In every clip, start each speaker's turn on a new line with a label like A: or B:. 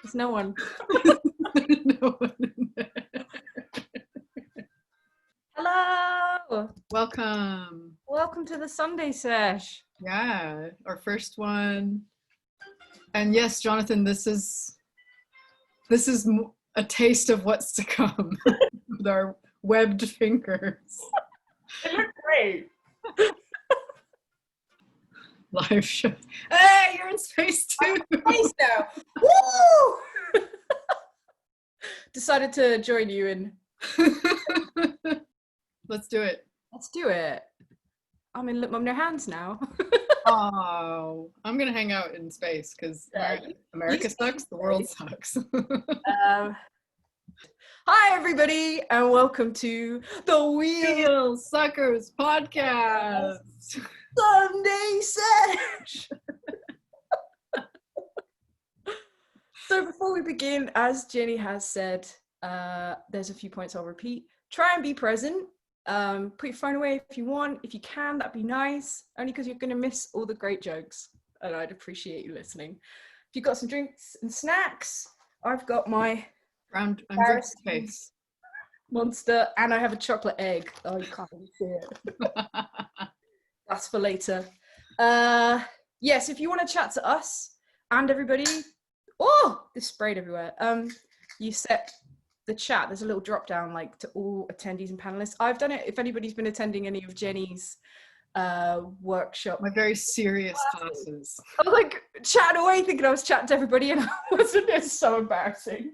A: There's no one.
B: No one in there.
A: Hello.
B: Welcome
A: to the Sunday Sesh.
B: Yeah, our first one. And yes, Jonathan, this is a taste of what's to come with our webbed fingers.
A: They look great.
B: Live show. Hey, you're in space too.
A: Space now. Woo! Decided to join you in.
B: Let's do it.
A: Let's do it. I'm in Look Mum No Hands now.
B: Oh, I'm gonna hang out in space because America sucks, the world sucks.
A: Hi everybody, and welcome to the
B: Wheel Suckers podcast.
A: Sunday Sesh. So before we begin, as Jenny has said, there's a few points I'll repeat. Try and be present. Put your phone away if you want. If you can, that'd be nice. Only because you're going to miss all the great jokes, and I'd appreciate you listening. If you've got some drinks and snacks, I've got my
B: I'm drinking space
A: Monster, and I have a chocolate egg. Oh, you can't even see it. That's for later. Yes, if you want to chat to us and everybody. Oh, this sprayed everywhere. You set the chat. There's a little drop down like to all attendees and panelists. I've done it. If anybody's been attending any of Jenny's workshop,
B: my very serious classes.
A: I was like chatting away, thinking I was chatting to everybody, and I wasn't. It's so embarrassing.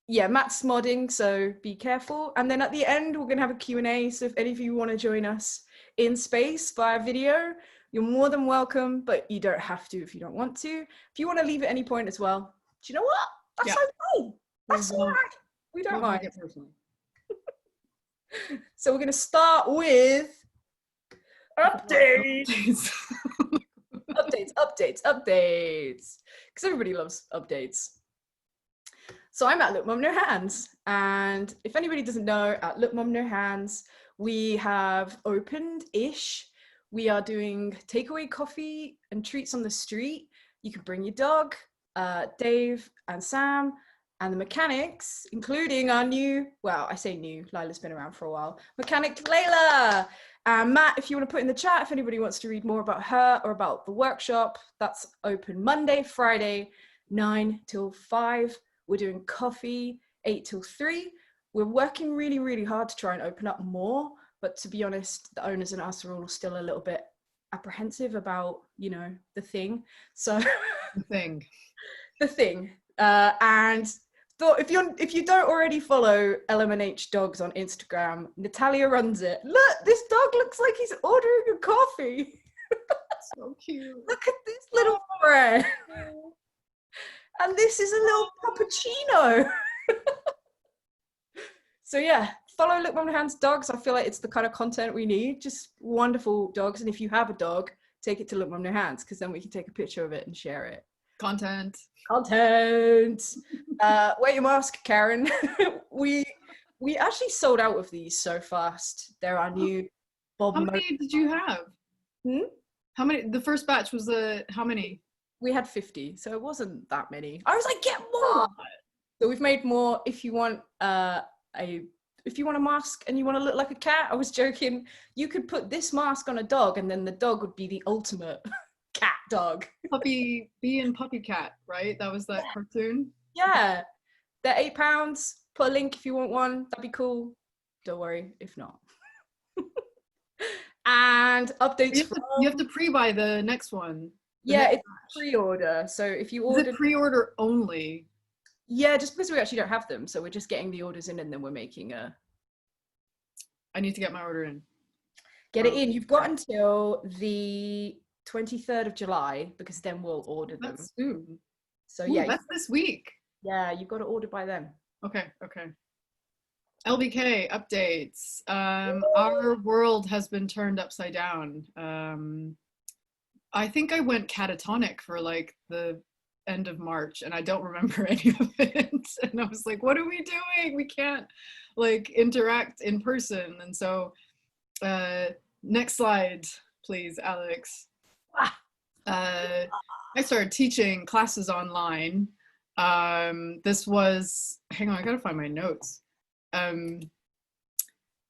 A: Yeah, Matt's modding, so be careful. And then at the end, we're going to have a Q&A. So if any of you want to join us in space via video, you're more than welcome, but you don't have to if you don't want to. If you want to leave at any point as well, do you know what? That's okay. That's all right. We don't mind. So we're going to start with updates. Updates. Because everybody loves updates. So I'm at Look Mum No Hands, and if anybody doesn't know, at Look Mum No Hands, we have opened-ish. We are doing takeaway coffee and treats on the street. You can bring your dog, Dave and Sam, and the mechanics, including our new, well, I say new, Lila's been around for a while, mechanic Tayler. And Matt, if you want to put in the chat, if anybody wants to read more about her or about the workshop, that's open Monday, Friday, 9 till 5. We're doing coffee 8 till 3. We're working really, really hard to try and open up more. But to be honest, the owners and us are all still a little bit apprehensive about, you know, the thing. So the thing. And thought if you don't already follow LMNH Dogs on Instagram, Natalia runs it. Look, this dog looks like he's ordering a coffee.
B: So cute.
A: Look at this little friend. And this is a little cappuccino. So yeah, follow Look Mum No Hands Dogs. I feel like it's the kind of content we need. Just wonderful dogs. And if you have a dog, take it to Look Mum No Hands, because then we can take a picture of it and share it.
B: Content.
A: Wear your mask, Karen. We actually sold out of these so fast. They're our new Bob.
B: How many did you have? How many? The first batch was how many?
A: We had 50, so it wasn't that many. I was like, get more. So we've made more. If you want a mask and you want to look like a cat, I was joking. You could put this mask on a dog, and then the dog would be the ultimate cat dog.
B: Puppy Bee and Puppy Cat, right? That was that cartoon.
A: Yeah, they're £8. Put a link if you want one. That'd be cool. Don't worry if not. And updates.
B: You have to pre-buy the next one.
A: Yeah, it's pre-order. So if you order,
B: is it pre-order only?
A: Yeah, just because we actually don't have them, so we're just getting the orders in, and then we're making a.
B: I need to get my order in.
A: Get it in. You've got until the 23rd of July, because then we'll order them.
B: That's soon.
A: So yeah,
B: that's this week.
A: Yeah, you've got to order by then.
B: Okay. LBK updates. Our world has been turned upside down. I think I went catatonic for like the end of March, and I don't remember any of it. And I was like, what are we doing? We can't like interact in person. And so next slide, please, Alex. I started teaching classes online. This was, hang on, I gotta find my notes.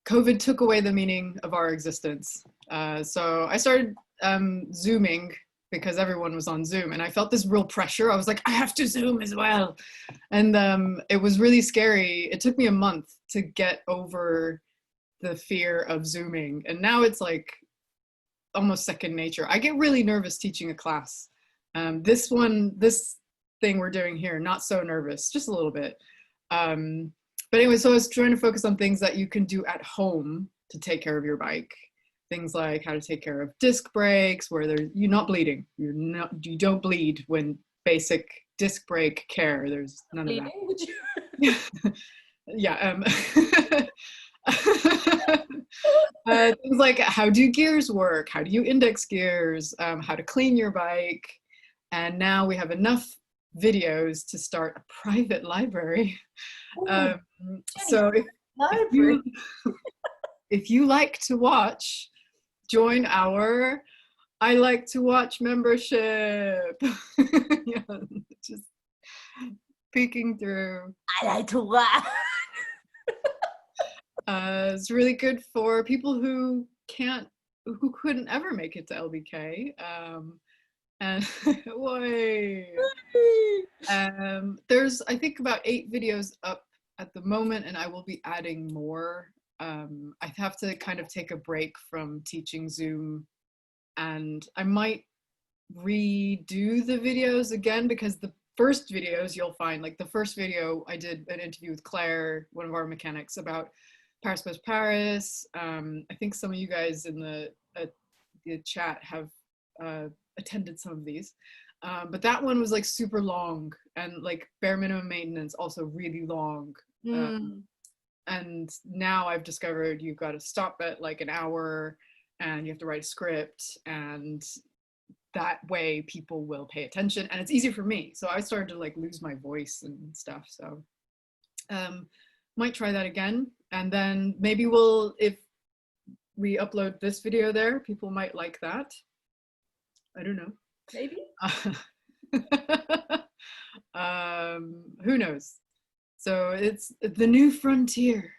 B: COVID took away the meaning of our existence. So I started Zooming because everyone was on Zoom, and I felt this real pressure. I was like, I have to Zoom as well. And it was really scary. It took me a month to get over the fear of Zooming. And now it's like almost second nature. I get really nervous teaching a class. This thing we're doing here, not so nervous, just a little bit. But anyway, so I was trying to focus on things that you can do at home to take care of your bike. Things like how to take care of disc brakes, where you're not bleeding. You don't bleed when basic disc brake care. There's none bleeding, of that. Would you? Yeah. Things like how do gears work? How do you index gears? How to clean your bike? And now we have enough videos to start a private library. So if you like to watch, join our I Like to Watch membership. Yeah, just peeking through.
A: I like to watch.
B: It's really good for people who couldn't ever make it to LBK. And there's, I think, about 8 videos up at the moment, and I will be adding more. I have to kind of take a break from teaching Zoom, and I might redo the videos again, because the first videos you'll find, like the first video I did an interview with Claire, one of our mechanics, about Paris Post Paris. I think some of you guys in the chat have attended some of these, but that one was like super long and like bare minimum maintenance, also really long. And now I've discovered you've got to stop at like an hour and you have to write a script, and that way people will pay attention, and it's easier for me. So I started to like lose my voice and stuff. So might try that again. And then maybe if we upload this video there, people might like that. I don't know.
A: Maybe.
B: Who knows? So it's the new frontier,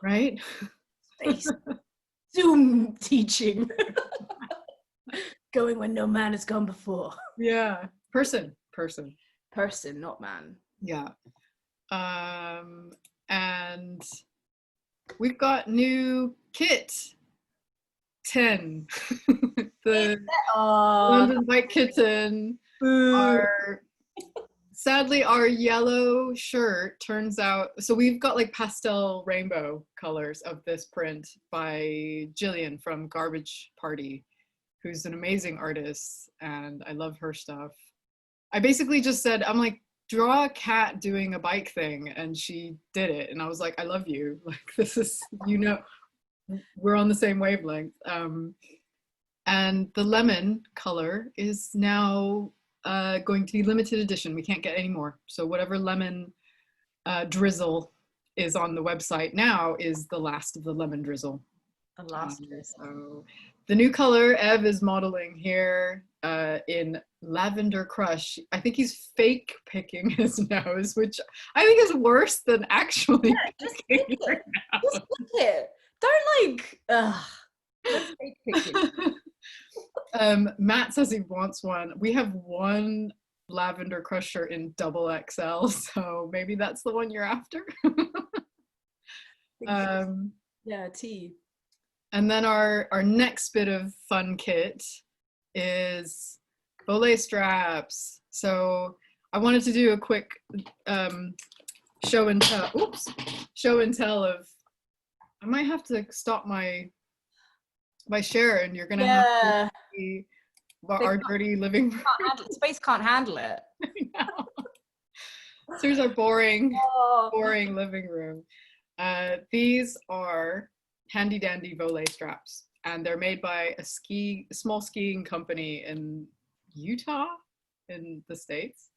B: right?
A: Space. Zoom teaching. Going when no man has gone before.
B: Yeah. Person,
A: not man.
B: Yeah. And we've got new kit 10. The London Bike Kitten. Sadly, our yellow shirt turns out, so we've got like pastel rainbow colors of this print by Jillian from Garbage Party, who's an amazing artist, and I love her stuff. I basically just said, I'm like, draw a cat doing a bike thing, and she did it, and I was like, I love you. Like, this is, we're on the same wavelength. And the lemon color is now going to be limited edition. We can't get any more. So whatever lemon drizzle is on the website now is the last of the lemon drizzle.
A: The last drizzle.
B: So the new color Ev is modeling here in Lavender Crush. I think he's fake picking his nose, which I think is worse than actually picking your nose.
A: Just pick it. Don't let's fake picking.
B: Matt says he wants one. We have one Lavender Crush shirt in XXL, so maybe that's the one you're after.
A: Yeah, T.
B: And then our next bit of fun kit is volet straps. So I wanted to do a quick show and tell of, I might have to stop my share, and you're gonna have to see our dirty living room.
A: Space can't handle it.
B: So here's our boring living room. These are handy dandy volet straps, and they're made by a small skiing company in Utah in the States.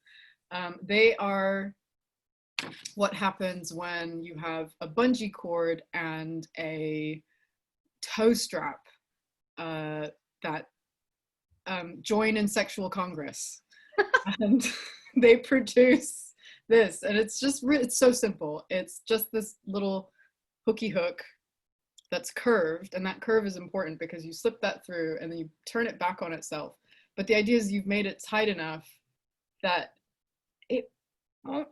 B: They are what happens when you have a bungee cord and a toe strap that join in sexual congress. And they produce this, and it's just it's so simple. It's just this little hooky hook that's curved, and that curve is important because you slip that through and then you turn it back on itself. But the idea is you've made it tight enough that it won't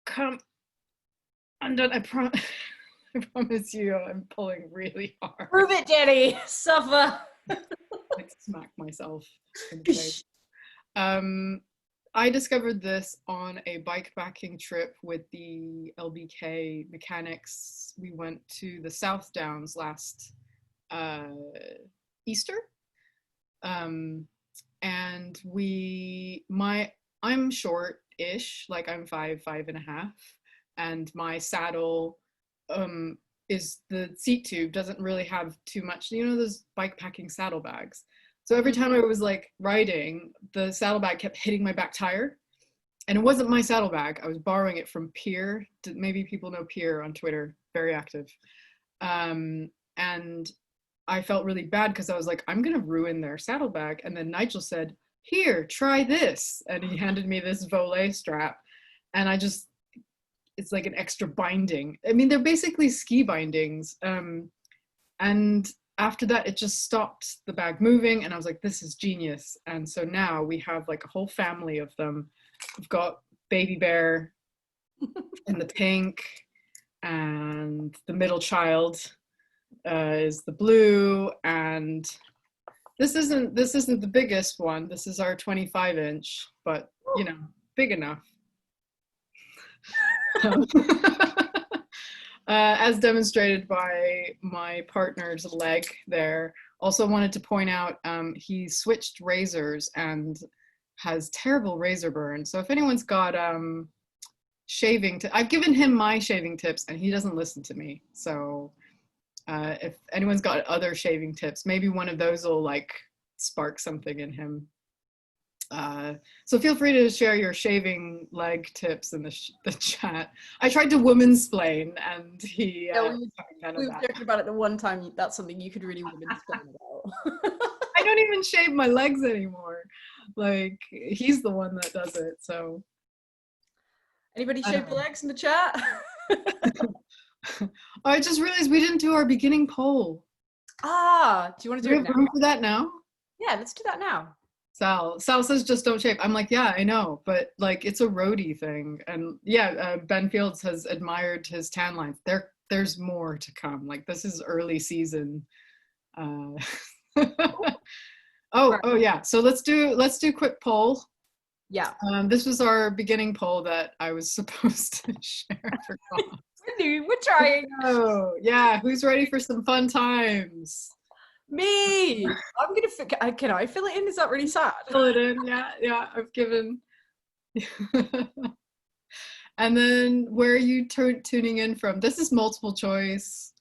B: come undone. I promise you, I'm pulling really hard.
A: Prove it, Jenni. Suffer.
B: Like smack myself in the face. I discovered this on a bikepacking trip with the LBK mechanics. We went to the South Downs last Easter. And I'm short-ish, like I'm 5'5.5", and my saddle is the seat tube doesn't really have too much, you know, those bikepacking saddlebags. So every time I was like riding, the saddlebag kept hitting my back tire, and it wasn't my saddlebag. I was borrowing it from Pier. Maybe people know Pier on Twitter, very active. And I felt really bad because I was like, I'm gonna ruin their saddlebag. And then Nigel said, "Here, try this," and he handed me this volet strap, and it's like an extra binding. I mean, they're basically ski bindings, and after that, it just stopped the bag moving, and I was like, this is genius. And so now we have like a whole family of them. We've got Baby Bear in the pink, and the middle child is the blue, and this isn't the biggest one. This is our 25-inch, but you know, big enough. As demonstrated by my partner's leg there. Also wanted to point out he switched razors and has terrible razor burn. So if anyone's got shaving I've given him my shaving tips and he doesn't listen to me. So if anyone's got other shaving tips, maybe one of those will like spark something in him. So feel free to share your shaving leg tips in the chat. I tried to womansplain, and he
A: we were joking about it the one time. That's something you could really womansplain about.
B: I don't even shave my legs anymore. Like, he's the one that does it. So
A: anybody shave their legs in the chat?
B: I just realized we didn't do our beginning poll.
A: Do you want to do it now?
B: Room for that now?
A: Yeah, let's do that now.
B: Sal says just don't shave. I'm like, yeah, I know, but like it's a roadie thing. And yeah, Ben Fields has admired his tan lines. There's more to come. Like, this is early season. Oh yeah. So let's do a quick poll.
A: Yeah.
B: This was our beginning poll that I was supposed to share for class.
A: We're trying.
B: Oh yeah, who's ready for some fun times?
A: Me. I'm gonna. Can I fill it in? Is that really sad?
B: Fill it in. Yeah. I've given. And then where are you tuning in from? This is multiple choice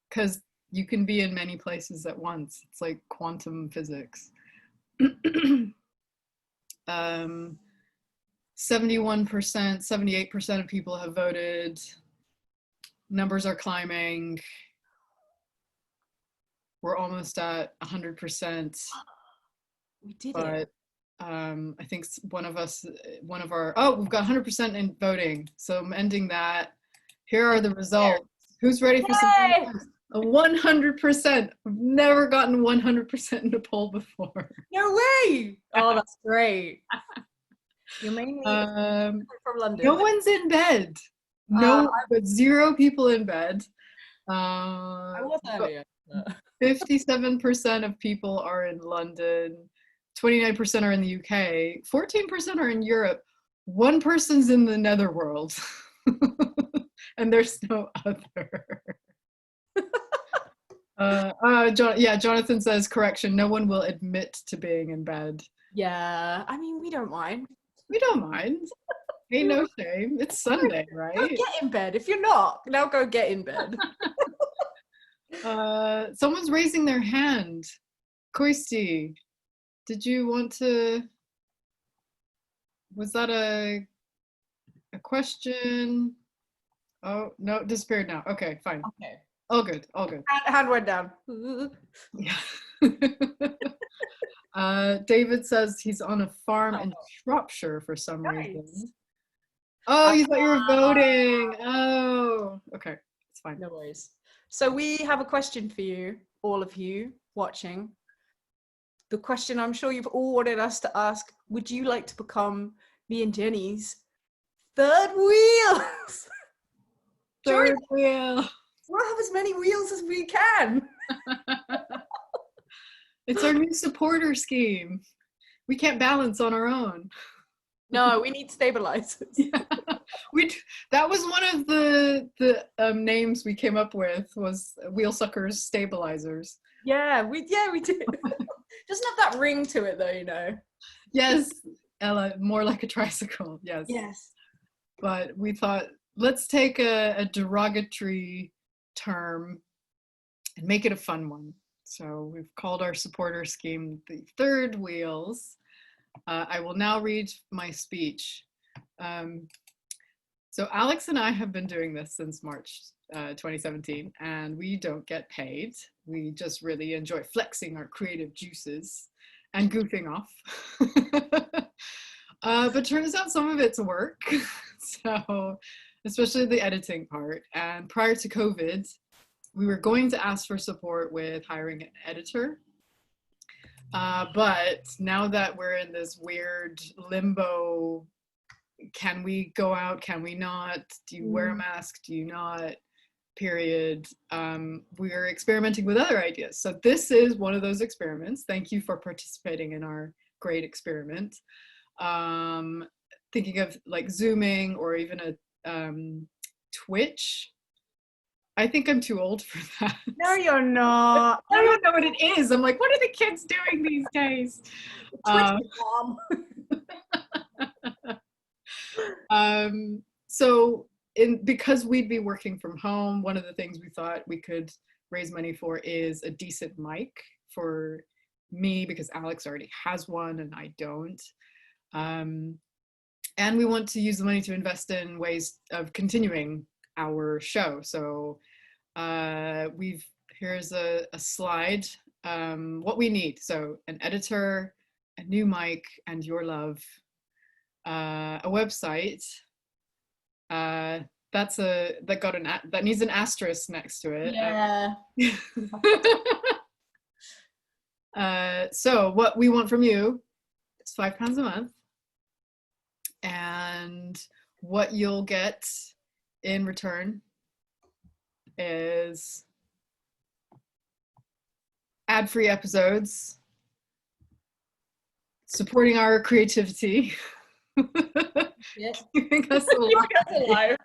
B: because you can be in many places at once. It's like quantum physics. 71%, 78% of people have voted. Numbers are climbing. We're almost at 100%.
A: We did
B: but,
A: it.
B: I think we've got 100% in voting. So I'm ending that. Here are the results. Who's ready for some? 100%. I've never gotten 100% in a poll before.
A: No way. Oh, that's great. You're mainly from London.
B: No one's in bed. But 0 people in bed.
A: I was earlier.
B: 57% of people are in London, 29% are in the UK, 14% are in Europe, 1 person's in the netherworld, and there's no other. Jonathan says, correction, no one will admit to being in bed.
A: Yeah, I mean, we don't mind.
B: We don't mind. Ain't no shame. It's Sunday, right?
A: Go get in bed. If you're not, now go get in bed.
B: Someone's raising their hand. Kirsty, did you want to? Was that a question? Oh no, it disappeared now. Okay, fine.
A: Okay.
B: All good.
A: Hand went down.
B: Yeah. David says he's on a farm in Shropshire for some reason.
A: Nice.
B: Oh, you thought you were voting. Oh, okay. It's fine.
A: No worries. So we have a question for you, all of you watching. The question I'm sure you've all wanted us to ask: would you like to become me and Jenni's third wheels?
B: Third wheel.
A: We'll have as many wheels as we can.
B: It's our new supporter scheme. We can't balance on our own.
A: No, we need stabilizers.
B: Yeah. That was one of the names we came up with, was wheel suckers stabilizers.
A: Yeah, we do. Doesn't have that ring to it though, you know.
B: Yes, Ella, more like a tricycle. Yes.
A: Yes.
B: But we thought, let's take a derogatory term and make it a fun one. So we've called our supporter scheme the third wheels. I will now read my speech. So Alex and I have been doing this since March 2017, and we don't get paid. We just really enjoy flexing our creative juices and goofing off. But turns out some of it's work. So especially the editing part. And prior to COVID, we were going to ask for support with hiring an editor. But now that we're in this weird limbo, can we go out? Can we not? Do you wear a mask? Do you not? Period. We're experimenting with other ideas. So this is one of those experiments. Thank you for participating in our great experiment. Thinking of like Zooming or even a Twitch. I think I'm too old for that.
A: No, you're not.
B: I don't know what it is. I'm like, what are the kids doing these days? So because we'd be working from home, one of the things we thought we could raise money for is a decent mic for me, because Alex already has one and I don't. And we want to use the money to invest in ways of continuing our show. So here's a slide, what we need. So an editor, a new mic, and your love, a website. That needs an asterisk next to it.
A: Yeah.
B: So what we want from you is £5 a month, and what you'll get in return is ad-free episodes, supporting our creativity, keeping us alive.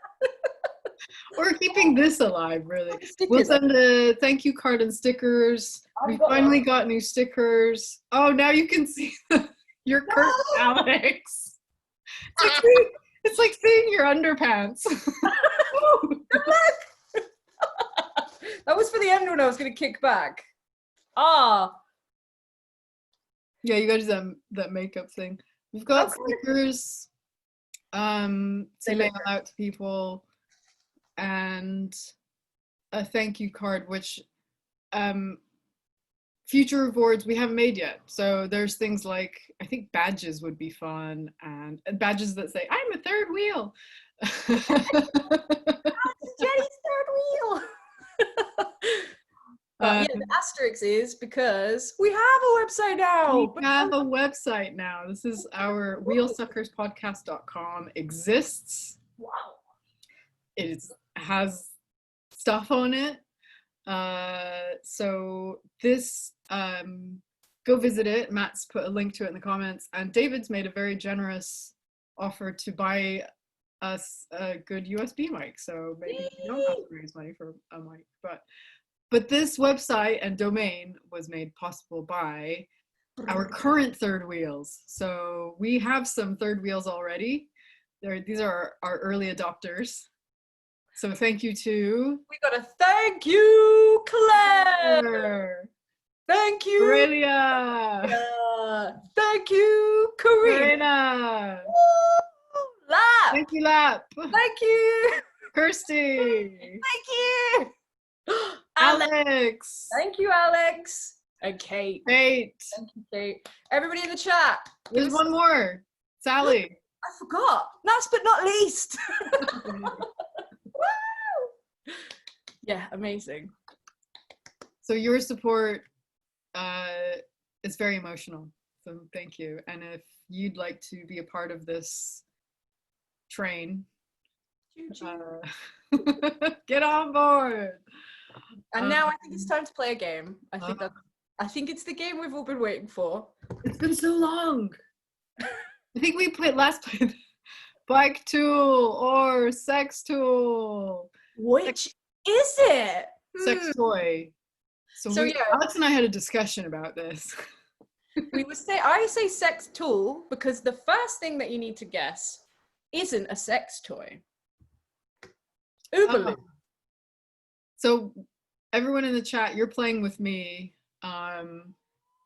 B: Or keeping this alive, really. We'll send a thank you card and stickers. We finally got new stickers. Oh, now you can see your curtain, Alex. It's like seeing your underpants.
A: That was for the end when I was going to kick back. Ah.
B: Yeah, you got to do that makeup thing. We've got stickers to mail out to people, and a thank you card, which future rewards we haven't made yet. So there's things like, I think badges would be fun, and badges that say, I'm a third wheel.
A: Jenni's third wheel. Yeah, the asterisk is because we have a website now.
B: We have a website now. This is our wheelsuckerspodcast.com exists.
A: Wow.
B: It has stuff on it. So this, go visit it. Matt's put a link to it in the comments, and David's made a very generous offer to buy us a good USB mic. So maybe you don't have to raise money for a mic, but this website and domain was made possible by our current third wheels. So we have some third wheels already. These are our early adopters. So thank you to...
A: We got a thank you, Claire. Thank you,
B: Aurelija.
A: Thank you,
B: Kerena.
A: Lap.
B: Thank you, Lap.
A: Thank you,
B: Kirsty.
A: Thank you,
B: Alex.
A: Thank you, Alex. And Kate.
B: Kate.
A: Thank you, Kate. Everybody in the chat.
B: There's one more. Sally.
A: I forgot. Last but not least. Woo! Yeah, amazing.
B: So your support is very emotional. So thank you. And if you'd like to be a part of this train, get on board.
A: And now I think it's time to play a game. I think it's the game we've all been waiting for.
B: It's been so long. I think we played bike tool or sex tool.
A: Which is it?
B: Sex toy. So
A: yeah,
B: Alex and I had a discussion about this.
A: I say sex tool because the first thing that you need to guess isn't a sex toy. Uberlube.
B: So everyone in the chat, you're playing with me.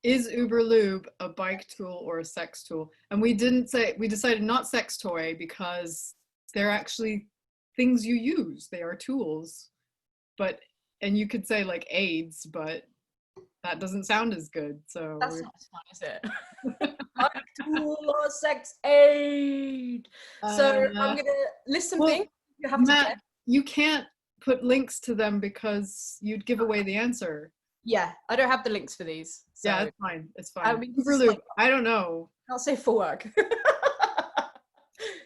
B: Is Uberlube a bike tool or a sex tool? And we decided not sex toy because they're actually things you use. They are tools. And you could say like aids, but that doesn't sound as good. So
A: that's not as fun, is it? Bike tool or sex aid. So I'm gonna list some things. You have to guess.
B: You can't put links to them because you'd give away the answer.
A: Yeah, I don't have the links for these. So.
B: Yeah, it's fine. It's fine.
A: I mean,
B: Uberlube, I don't know.
A: I'll say for work.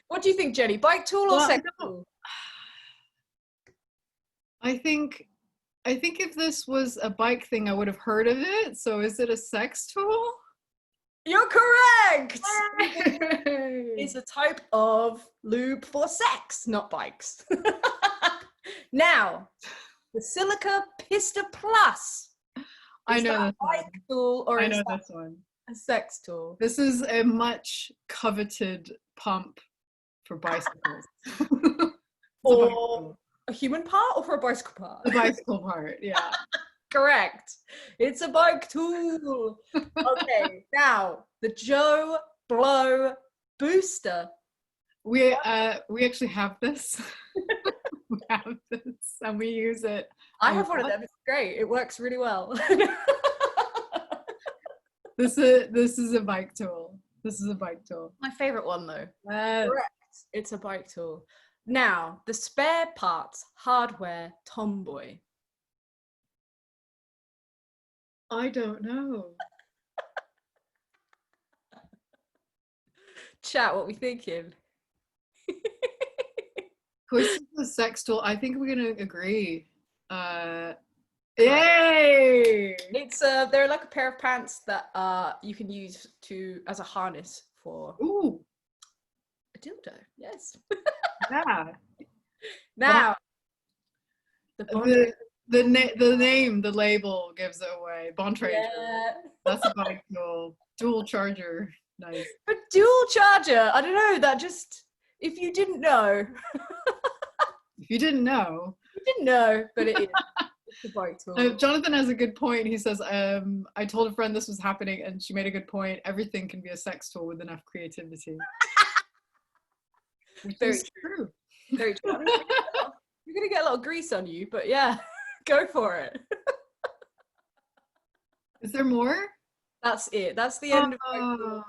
A: What do you think, Jenny? Bike tool or sex tool?
B: I think if this was a bike thing, I would have heard of it. So is it a sex tool?
A: You're correct! It's a type of lube for sex, not bikes. Now, the Silica Pista Plus.
B: I know
A: that a bike tool or
B: I know this one.
A: A sex tool.
B: This is a much coveted pump for bicycles.
A: Or a human part or for a bicycle part?
B: The bicycle part, yeah.
A: Correct. It's a bike tool. Okay, now the Joe Blow Booster.
B: We actually have this. We have this and we use it.
A: I have one of them. It's great. It works really well.
B: This is a bike tool. This is a bike tool.
A: My favorite one though. Correct. It's a bike tool. Now, the spare parts hardware tomboy.
B: I don't know.
A: Chat, what we thinking?
B: This is a sex tool. I think we're gonna agree. Yay!
A: It's they're like a pair of pants that you can use as a harness for a dildo. Yes.
B: Yeah.
A: Now
B: the name, the label gives it away. Bontrager.
A: Yeah.
B: That's a bike tool. Dual charger. Nice.
A: A dual charger. I don't know. That just if you didn't know.
B: If you didn't know.
A: You didn't know, but it is. It's a bike tool.
B: Jonathan has a good point. He says, I told a friend this was happening and she made a good point. Everything can be a sex tool with enough creativity. Which
A: Very
B: is true.
A: Very true. You're gonna get a lot of grease on you, but yeah, go for it.
B: Is there more?
A: That's it. That's the end of my tool.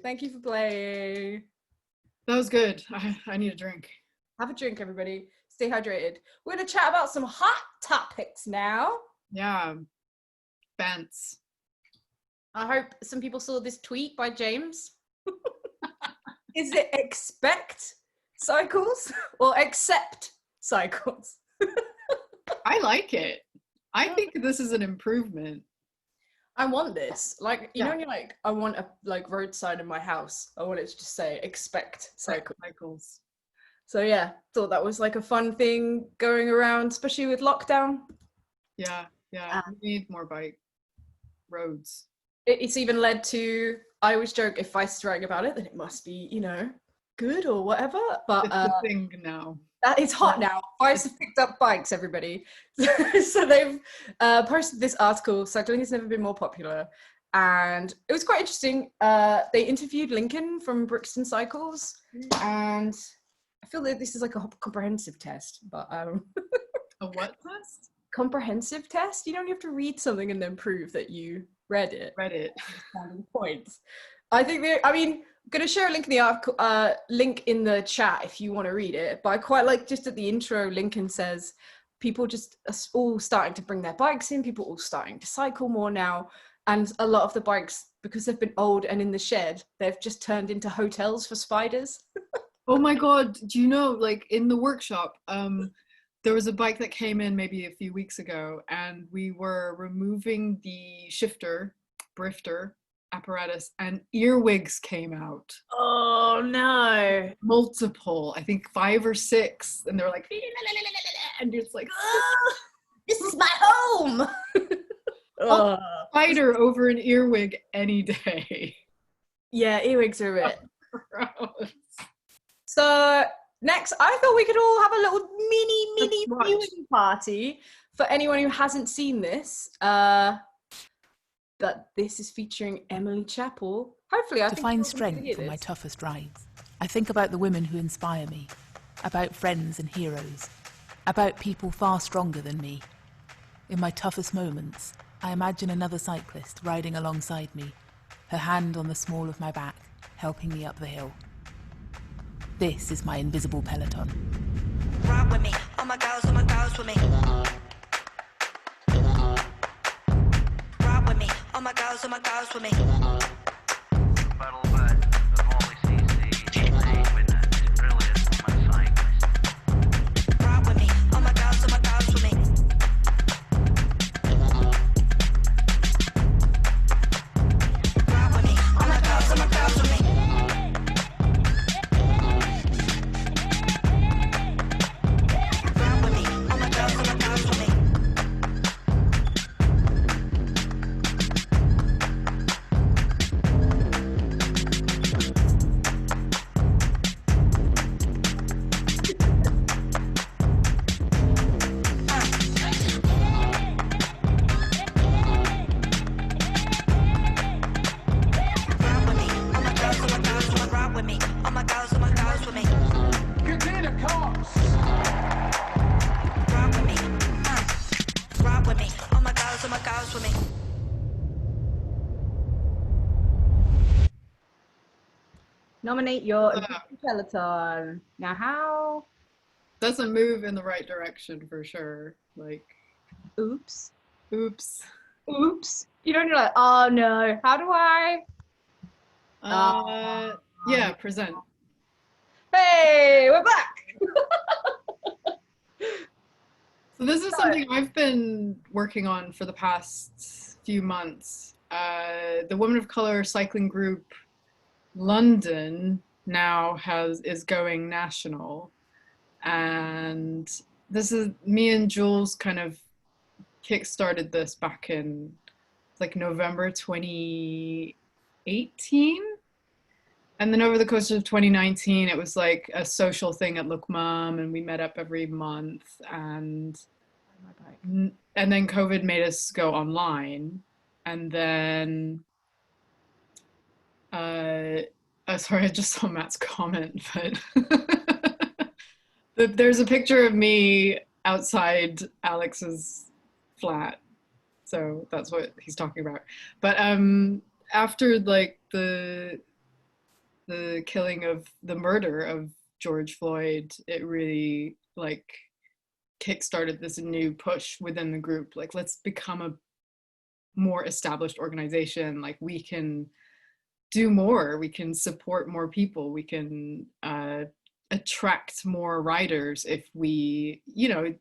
A: Thank you for playing.
B: That was good. I need a drink.
A: Have a drink, everybody. Stay hydrated. We're gonna chat about some hot topics now.
B: Yeah. Bants.
A: I hope some people saw this tweet by James. Is it expect cycles or accept cycles?
B: I like it. I think this is an improvement.
A: I want this. Like, you know, when you're like, I want a road sign in my house. I want it to just say expect cycles. So yeah, thought that was like a fun thing going around, especially with lockdown.
B: Yeah. We need more bike roads.
A: It's even led to, I always joke, if Vice is writing about it, then it must be, good or whatever. But
B: it's a thing now.
A: It's hot now. Vice have picked up bikes, everybody. So they've posted this article, cycling has never been more popular. And it was quite interesting. They interviewed Lincoln from Brixton Cycles, and I feel that this is like a comprehensive test, but
B: a what test?
A: comprehensive test. You don't have to read something and then prove that you read it. Points. I think I'm going to share a link in the article, link in the chat if you want to read it. But I quite like just at the intro, Lincoln says people just are all starting to bring their bikes in. People all starting to cycle more now. And a lot of the bikes, because they've been old and in the shed, they've just turned into hotels for spiders.
B: Oh my God. Do you know, like in the workshop, there was a bike that came in maybe a few weeks ago, and we were removing the shifter, brifter apparatus, and earwigs came out.
A: Oh no.
B: Multiple, I think 5 or 6. And they're like, and it's like,
A: this is my home.
B: Spider over an earwig any day.
A: Yeah, earwigs are a bit
B: Gross.
A: So next, I thought we could all have a little mini viewing party for anyone who hasn't seen this. That this is featuring Emily Chappell. Hopefully, I
C: to
A: think
C: find strength for my toughest rides. I think about the women who inspire me, about friends and heroes, about people far stronger than me. In my toughest moments, I imagine another cyclist riding alongside me, her hand on the small of my back, helping me up the hill. This is my invisible peloton.
D: Ride with me, all my girls with me. Ride with me, all my girls with me.
E: Battle bud of only CC, they witness brilliant woman cyclist.
D: Ride with me, all my girls with me. Ride with me, all my girls with me. Ride with me, all my girls with me. Ride with me, all my girls with me. Ride with me, all my girls with me.
E: Container cops!
D: Ride with me, ride with me, all my girls with me.
A: Nominate your peloton. Now, how?
B: That's a move in the right direction for sure. Like,
A: Oops.
B: oops.
A: You know, you're like, oh no, how do I?
B: Yeah, present.
A: Hey, we're back.
B: So this is something I've been working on for the past few months. The Women of Color Cycling Group London now is going national, and this is me and Jules kind of kickstarted this back in like November 2018. And then over the course of 2019, it was like a social thing at Look Mum, and we met up every month. And then COVID made us go online. And then, sorry, I just saw Matt's comment, but there's a picture of me outside Alex's flat. So that's what he's talking about. But after like the murder of George Floyd, it really like kickstarted this new push within the group. Like, let's become a more established organization. Like, we can do more. We can support more people. We can attract more riders if we, you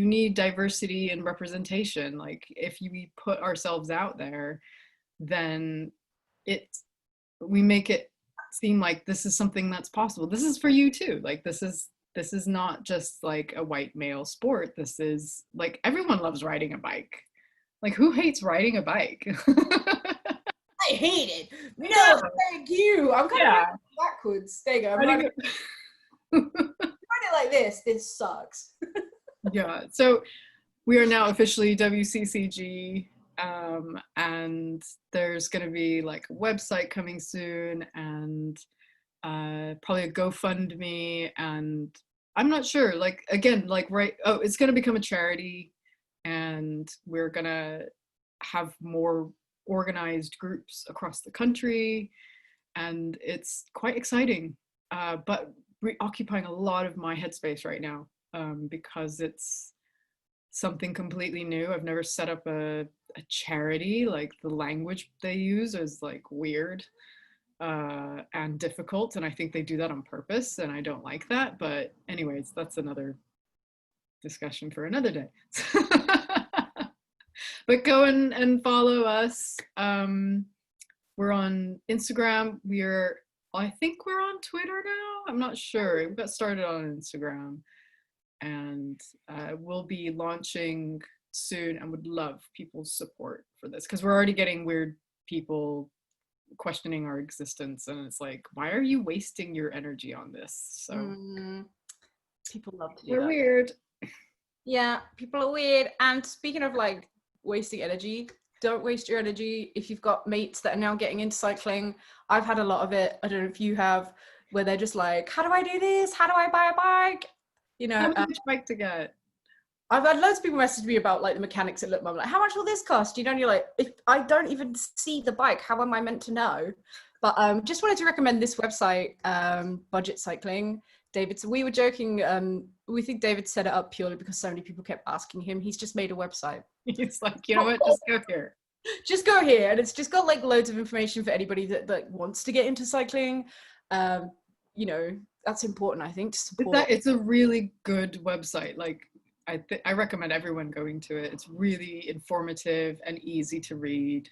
B: need diversity and representation. Like, if we put ourselves out there, then we make it seem like this is something that's possible. This is for you too. Like, this is not just like a white male sport. This is like, everyone loves riding a bike. Like, who hates riding a bike?
A: I hate it. No, thank you. I'm kind of backwards. There you go. I'm riding it like this. This sucks.
B: Yeah. So we are now officially WCCG. And there's going to be like a website coming soon, and probably a GoFundMe, and I'm not sure, like, again, like, right, it's going to become a charity. and we're gonna have more organized groups across the country, and it's quite exciting, but occupying a lot of my headspace right now, because it's something completely new. I've never set up a charity. Like, the language they use is like weird and difficult, and I think they do that on purpose, and I don't like that. But anyways, that's another discussion for another day. But go and follow us. We're on Instagram. I think we're on Twitter now. I'm not sure. We got started on Instagram, and we'll be launching soon, and would love people's support for this, because we're already getting weird people questioning our existence, and it's like, why are you wasting your energy on this? So
A: people love to do
B: we're
A: that.
B: weird.
A: Yeah, people are weird. And speaking of like wasting energy, don't waste your energy. If you've got mates that are now getting into cycling, I've had a lot of it, I don't know if you have, where they're just like, how do I do this? How do I buy a bike? You know,
B: Which bike to get?
A: I've had loads of people message me about like the mechanics at Look Mum, like, how much will this cost? You know, and you're like, if I don't even see the bike, how am I meant to know? But just wanted to recommend this website, Budget Cycling. David, so we were joking, we think David set it up purely because so many people kept asking him. He's just made a website.
B: He's like, you know what, just go here.
A: Just go here, and it's just got like loads of information for anybody that wants to get into cycling. You know, that's important, I think, to support.
B: It's a really good website. Like, I recommend everyone going to it. It's really informative and easy to read,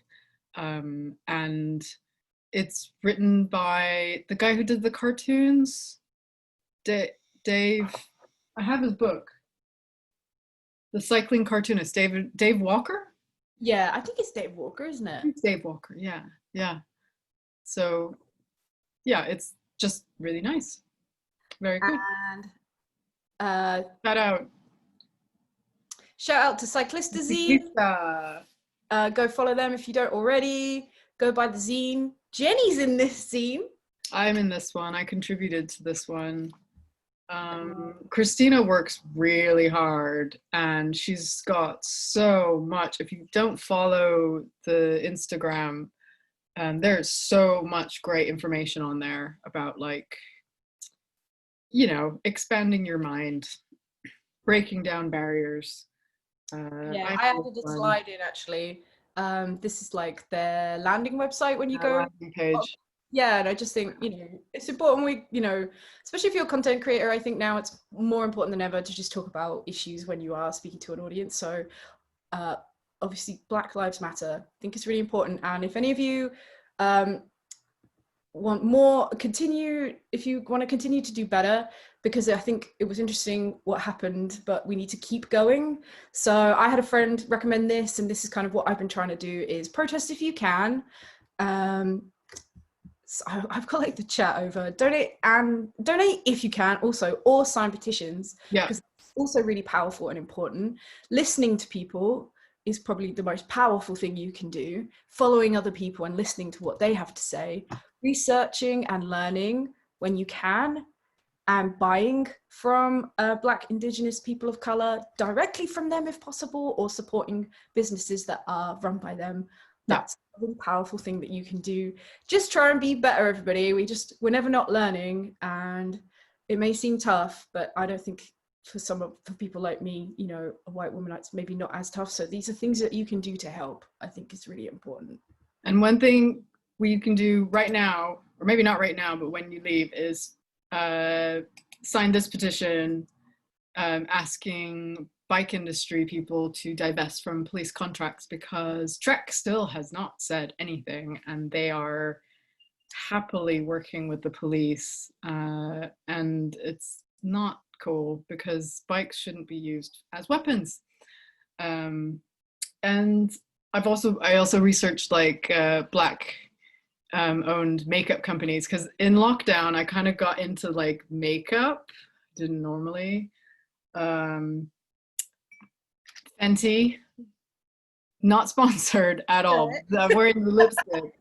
B: and it's written by the guy who did the cartoons, Dave. I have his book, the cycling cartoonist, Dave Walker.
A: Yeah, I think it's Dave Walker, isn't it?
B: It's Dave Walker. Yeah. So, yeah, it's just really nice. Very good.
A: And
B: Shout out
A: to Cyclista Zine. Go follow them if you don't already. Go buy the zine. Jenny's in this zine.
B: I'm in this one. I contributed to this one. Christina works really hard, and she's got so much. If you don't follow the Instagram, there's so much great information on there about, like, you know, expanding your mind, breaking down barriers.
A: Yeah, I added a slide in, actually. This is like their landing website when you go.
B: Landing page.
A: Yeah, and I just think, you know, it's important you know, especially if you're a content creator, I think now it's more important than ever to just talk about issues when you are speaking to an audience. So obviously Black Lives Matter, I think it's really important. And if any of you want more, if you want to continue to do better, because I think it was interesting what happened, but we need to keep going. So I had a friend recommend this, and this is kind of what I've been trying to do, is protest if you can. So I've got like the chat over, donate if you can also, or sign petitions.
B: Yeah,
A: because it's also really powerful and important. Listening to people is probably the most powerful thing you can do. Following other people and listening to what they have to say, researching and learning when you can, and buying from Black, Indigenous, people of color directly from them if possible, or supporting businesses that are run by them. That's a really powerful thing that you can do. Just try and be better, everybody. We're never not learning, and it may seem tough, but I don't think for people like me, you know, a white woman, it's maybe not as tough. So these are things that you can do to help. I think is really important.
B: And one thing we can do right now, or maybe not right now, but when you leave, is sign this petition asking bike industry people to divest from police contracts, because Trek still has not said anything, and they are happily working with the police, and it's not cool because bikes shouldn't be used as weapons. And I also researched like Black owned makeup companies, because in lockdown I kind of got into like makeup. Didn't normally. Fenty, not sponsored at all. I'm wearing the lipstick.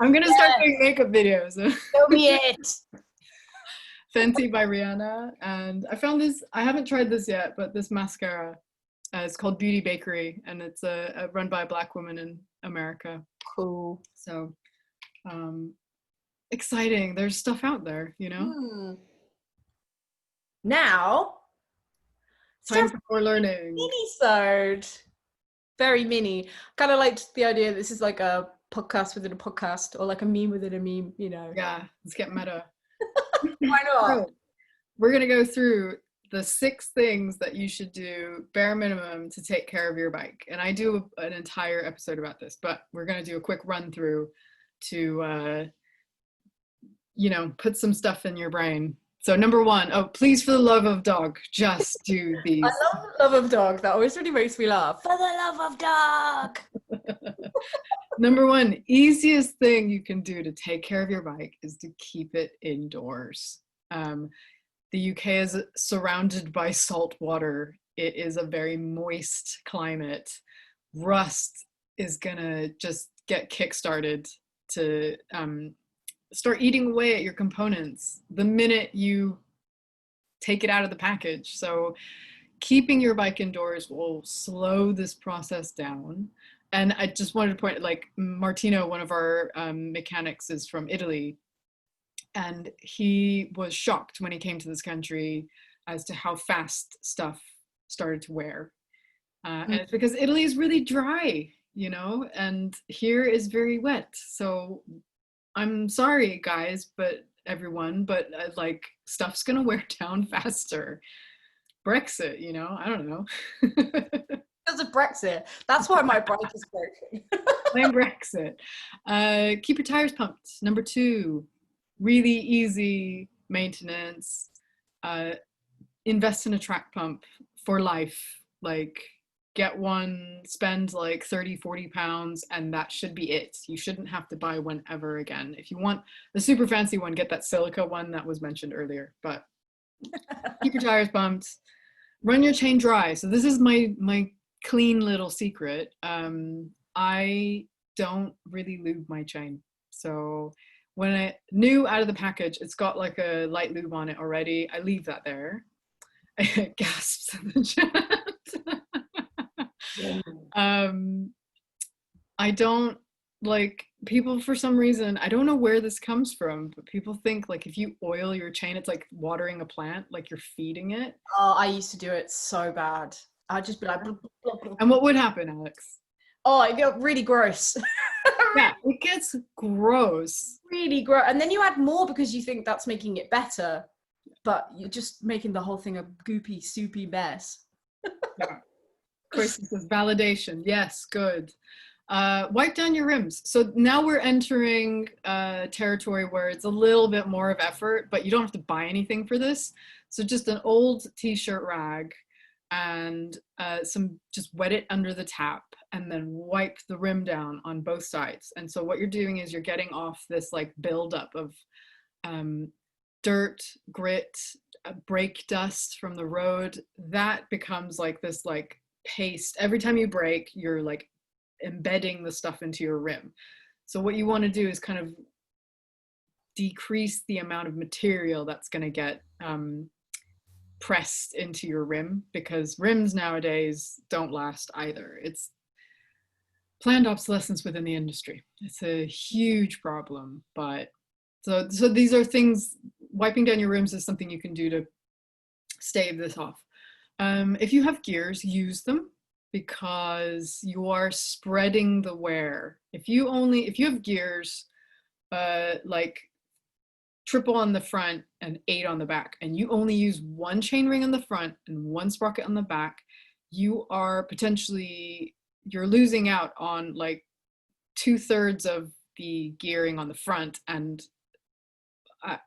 B: I'm gonna start doing makeup videos.
A: Show me it.
B: Fenty by Rihanna, and I found this. I haven't tried this yet, but this mascara It's called Beauty Bakery, and it's run by a Black woman in America.
A: Cool.
B: So exciting. There's stuff out there,
A: Now,
B: Time for more learning.
A: mini-sode. Very mini. Kind of liked the idea that this is like a podcast within a podcast, or like a meme within a meme,
B: Yeah, let's get meta.
A: Why not?
B: So, we're going to go through the 6 things that you should do bare minimum to take care of your bike. And I do an entire episode about this, but we're going to do a quick run through to, put some stuff in your brain. So number 1, please, for the love of dog, just do these.
A: I love the love of dog. That always really makes me laugh. For the love of dog.
B: Number 1, easiest thing you can do to take care of your bike is to keep it indoors. The UK is surrounded by salt water. It is a very moist climate. Rust is gonna just get kickstarted to start eating away at your components the minute you take it out of the package. So keeping your bike indoors will slow this process down. And I just wanted to point, like, Martino, one of our mechanics, is from Italy. And he was shocked when he came to this country as to how fast stuff started to wear. And it's because Italy is really dry, and here is very wet. So I'm sorry, guys, but everyone, but like, stuff's gonna wear down faster. Brexit, I don't know.
A: Because of Brexit. That's why my bike is broken.
B: Blame Brexit. Keep your tires pumped. Number 2. Really easy maintenance. Invest in a track pump for life. Like, get one, spend like 30-40 pounds, and that should be it. You shouldn't have to buy one ever again. If you want the super fancy one, get that silica one that was mentioned earlier. But keep your tires pumped. Run your chain dry. So this is my clean little secret. I don't really lube my chain. So when I new out of the package, it's got like a light lube on it already. I leave that there. Gasps in the chat. I don't, like, people, for some reason, I don't know where this comes from, but people think, like, if you oil your chain, it's like watering a plant, like you're feeding it.
A: Oh, I used to do it so bad. I'd just be like, blah, blah, blah,
B: And what would happen, Alex?
A: oh, it got really gross.
B: Yeah, it gets gross.
A: Really gross. And then you add more because you think that's making it better, but you're just making the whole thing a goopy, soupy mess.
B: Yeah. Of course, this is validation. Yes, good. Wipe down your rims. So now we're entering territory where it's a little bit more of effort, but you don't have to buy anything for this. So just an old t-shirt rag and just wet it under the tap and then wipe the rim down on both sides. And so what you're doing is you're getting off this like buildup of dirt, grit, brake dust from the road. That becomes like this like paste. Every time you brake, you're like embedding the stuff into your rim. So what you want to do is kind of decrease the amount of material that's going to get pressed into your rim, because rims nowadays don't last either. It's planned obsolescence within the industry. It's a huge problem. But so these are things. Wiping down your rims is something you can do to stave this off. If you have gears, use them, because you are spreading the wear. If you have gears like triple on the front and 8 on the back, and you only use one chain ring on the front and one sprocket on the back, you're losing out on like 2/3 of the gearing on the front. And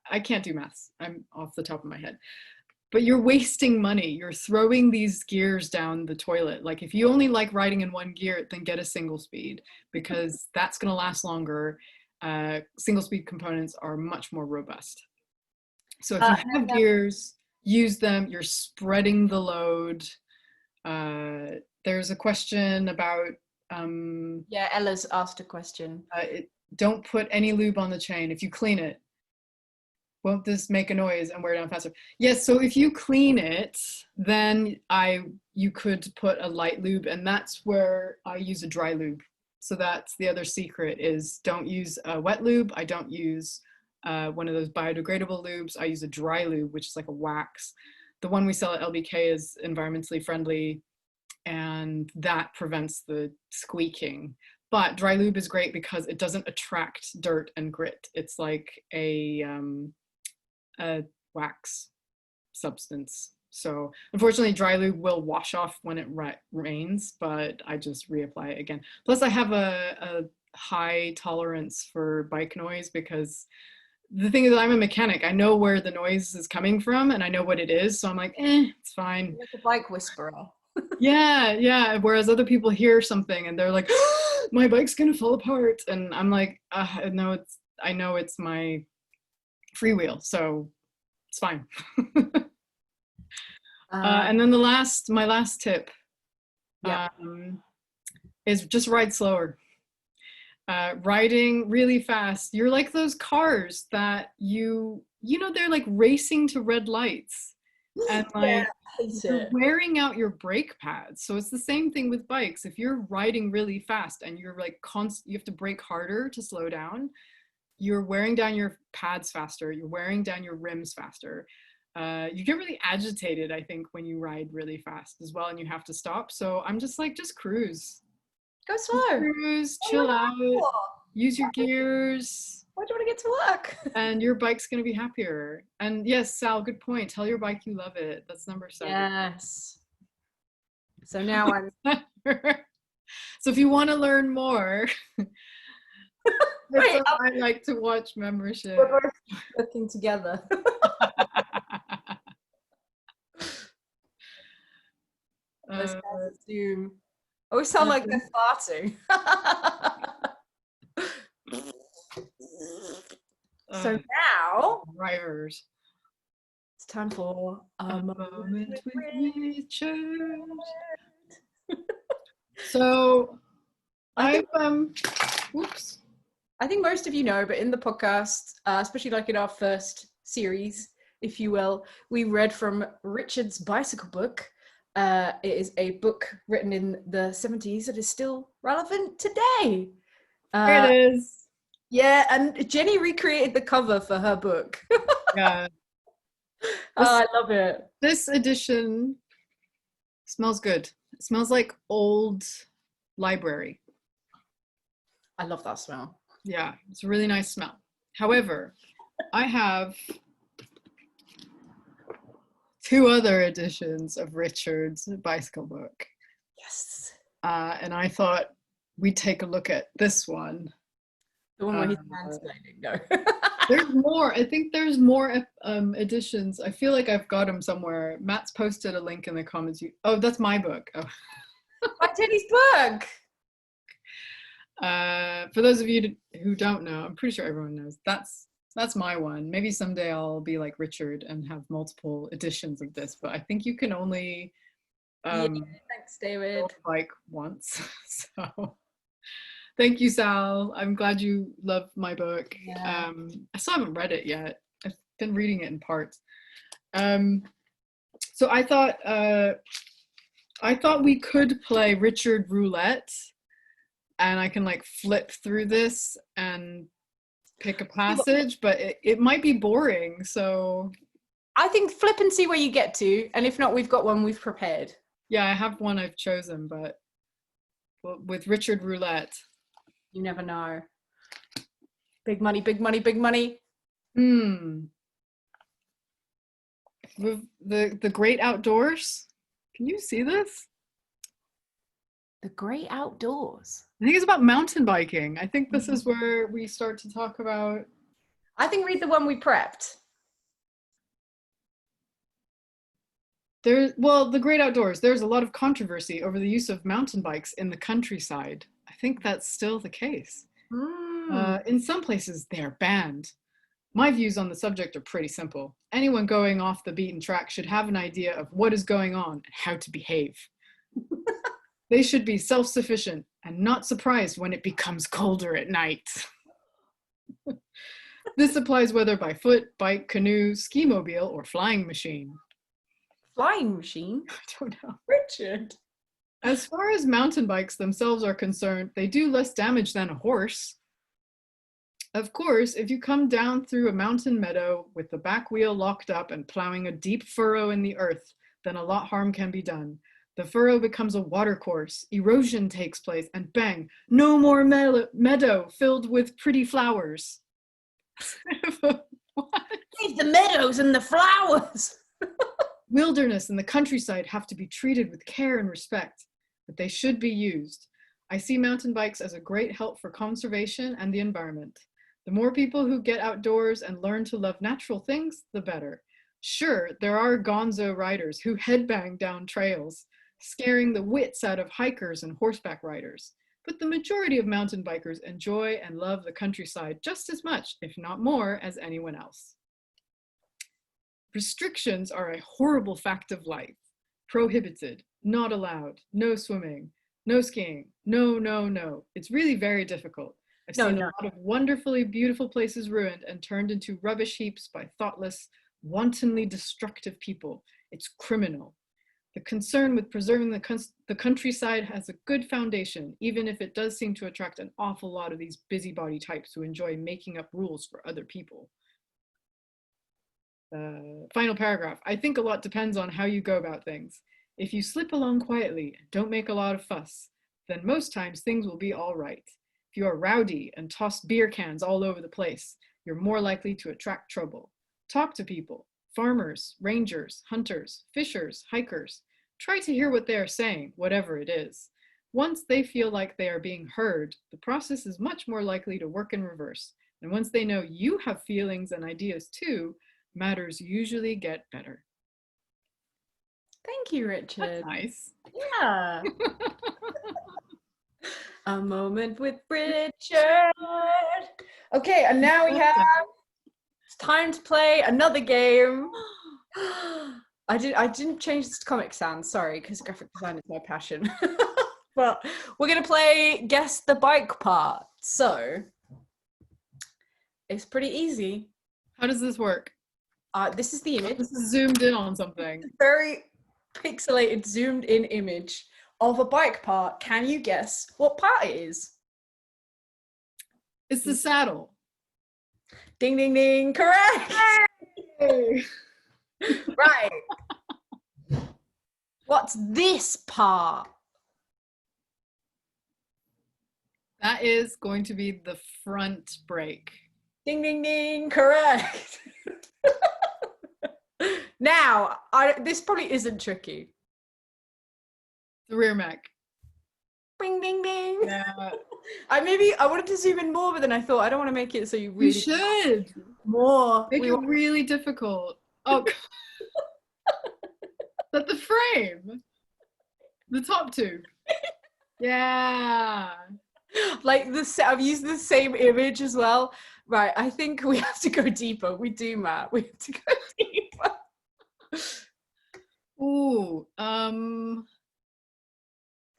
B: I can't do maths, I'm off the top of my head. But you're wasting money. You're throwing these gears down the toilet. Like, if you only like riding in one gear, then get a single speed, because that's going to last longer. Single speed components are much more robust. So if you have gears, use them. You're spreading the load. There's a question about...
A: yeah, Ella's asked a question.
B: Don't put any lube on the chain. If you clean it, won't this make a noise and wear down faster? Yes, so if you clean it, then you could put a light lube, and that's where I use a dry lube. So that's the other secret, is don't use a wet lube. I don't use one of those biodegradable lubes. I use a dry lube, which is like a wax. The one we sell at LBK is environmentally friendly, and that prevents the squeaking. But dry lube is great because it doesn't attract dirt and grit. It's like a wax substance. So unfortunately, dry lube will wash off when it rains, but I just reapply it again. Plus, I have a high tolerance for bike noise, because the thing is that I'm a mechanic. I know where the noise is coming from and I know what it is. So I'm like, it's fine.
A: You're like a bike whisperer.
B: Yeah. Whereas other people hear something and they're like, my bike's gonna fall apart. And I'm like, I know it's my freewheel, so it's fine. And then my last tip is just ride slower. Riding really fast, you're like those cars that you know, they're like racing to red lights, and like you're wearing out your brake pads. So it's the same thing with bikes. If you're riding really fast and you're like you have to brake harder to slow down, you're wearing down your pads faster, you're wearing down your rims faster. You get really agitated, I think, when you ride really fast as well, and you have to stop. So I'm just like, just cruise.
A: Go slow.
B: Cruise, chill out, use your gears.
A: Why do you want to get to work?
B: And your bike's going to be happier. And yes, Sal, good point. Tell your bike you love it. That's number 7.
A: Yes. So now I'm...
B: So if you want to learn more,
A: Wait,
B: I like to watch membership.
A: We're both working together. Let's go to Zoom. Oh, we sound like they're farting. So now,
B: drivers,
A: it's time for
B: a moment with Richard. So I
A: think most of you know, but in the podcast, especially like in our first series, if you will, we read from Richard's bicycle book. It is a book written in the 70s that is still relevant today.
B: There it is.
A: Yeah, and Jenny recreated the cover for her book.
B: Yeah.
A: I love it.
B: This edition smells good. It smells like old library.
A: I love that smell.
B: Yeah, it's a really nice smell. However, I have 2 other editions of Richard's bicycle book.
A: Yes.
B: And I thought we'd take a look at this one.
A: The one where he's mansplaining, no.
B: There's more. I think there's more editions. I feel like I've got them somewhere. Matt's posted a link in the comments. Oh, that's my book. Oh.
A: My Jenny's book.
B: For those of you who don't know, I'm pretty sure everyone knows. That's my one. Maybe someday I'll be like Richard and have multiple editions of this, but I think you can only
A: thanks, David.
B: Like once. So thank you, Sal. I'm glad you love my book.
A: Yeah.
B: I still haven't read it yet. I've been reading it in parts. So I thought we could play Richard Roulette, and I can like flip through this and pick a passage, but it might be boring. So
A: I think flip and see where you get to, and if not, we've got one we've prepared.
B: Yeah, I have one I've chosen, but with Richard Roulette.
A: You never know. Big money, big money, big money.
B: The Great Outdoors. Can you see this?
A: The Great Outdoors.
B: I think it's about mountain biking. I think this is where we start to talk about...
A: I think read the one we prepped.
B: The Great Outdoors. There's a lot of controversy over the use of mountain bikes in the countryside. I think that's still the case. In some places, they're banned. My views on the subject are pretty simple. Anyone going off the beaten track should have an idea of what is going on and how to behave. They should be self-sufficient and not surprised when it becomes colder at night. This applies whether by foot, bike, canoe, ski-mobile, or flying machine.
A: Flying machine?
B: I don't know.
A: Richard.
B: As far as mountain bikes themselves are concerned, they do less damage than a horse. Of course, if you come down through a mountain meadow with the back wheel locked up and plowing a deep furrow in the earth, then a lot harm can be done. The furrow becomes a watercourse, erosion takes place, and bang, no more meadow filled with pretty flowers. What?
A: Leave the meadows and the flowers.
B: Wilderness and the countryside have to be treated with care and respect, but they should be used. I see mountain bikes as a great help for conservation and the environment. The more people who get outdoors and learn to love natural things, the better. Sure, there are gonzo riders who headbang down trails, scaring the wits out of hikers and horseback riders. But the majority of mountain bikers enjoy and love the countryside just as much, if not more, as anyone else. Restrictions are a horrible fact of life. Prohibited, not allowed, no swimming, no skiing, no. It's really very difficult. I've seen a lot of wonderfully beautiful places ruined and turned into rubbish heaps by thoughtless, wantonly destructive people. It's criminal. The concern with preserving the countryside has a good foundation, even if it does seem to attract an awful lot of these busybody types who enjoy making up rules for other people. Final paragraph. I think a lot depends on how you go about things. If you slip along quietly and don't make a lot of fuss, then most times things will be all right. If you are rowdy and toss beer cans all over the place, you're more likely to attract trouble. Talk to people, farmers, rangers, hunters, fishers, hikers. Try to hear what they are saying, whatever it is. Once they feel like they are being heard, the process is much more likely to work in reverse. And once they know you have feelings and ideas too, matters usually get better.
A: Thank you, Richard.
B: That's nice.
A: Yeah. A moment with Richard. Okay, and now we have, it's time to play another game. I didn't change this to Comic Sans, sorry, because graphic design is my passion. But we're gonna play Guess the Bike Part. So it's pretty easy.
B: How does this work?
A: This is the image.
B: This is zoomed in on something.
A: Very pixelated, zoomed in image of a bike part. Can you guess what part it is?
B: It's the saddle.
A: Ding, ding, ding. Correct.
B: Hey.
A: Right. What's this part?
B: That is going to be the front brake.
A: Ding, ding, ding. Correct. Now, this probably isn't tricky.
B: The rear mech.
A: Bing, ding, ding.
B: Yeah.
A: I wanted to zoom in more, but then I thought I don't want to make it so you really.
B: You should.
A: More.
B: Make it really difficult. Oh. But the frame. The top tube. Yeah.
A: Like I've used the same image as well. Right, I think we have to go deeper. We do, Matt. We have to go deeper.
B: Ooh,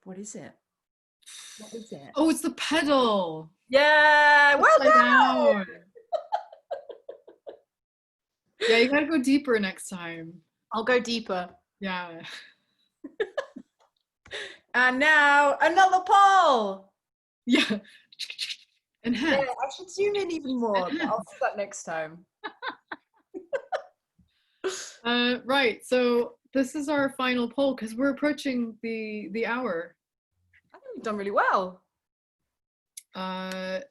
A: What is it? What is it?
B: oh, it's the pedal.
A: Yeah, well
B: Upside
A: done.
B: down. Yeah, you gotta go deeper next time.
A: I'll go deeper.
B: Yeah.
A: And now another poll.
B: Yeah. Enhance.
A: Yeah, I should zoom in even more. But I'll do that next time.
B: Right, so this is our final poll because we're approaching the hour.
A: I think we've done really well.
B: Our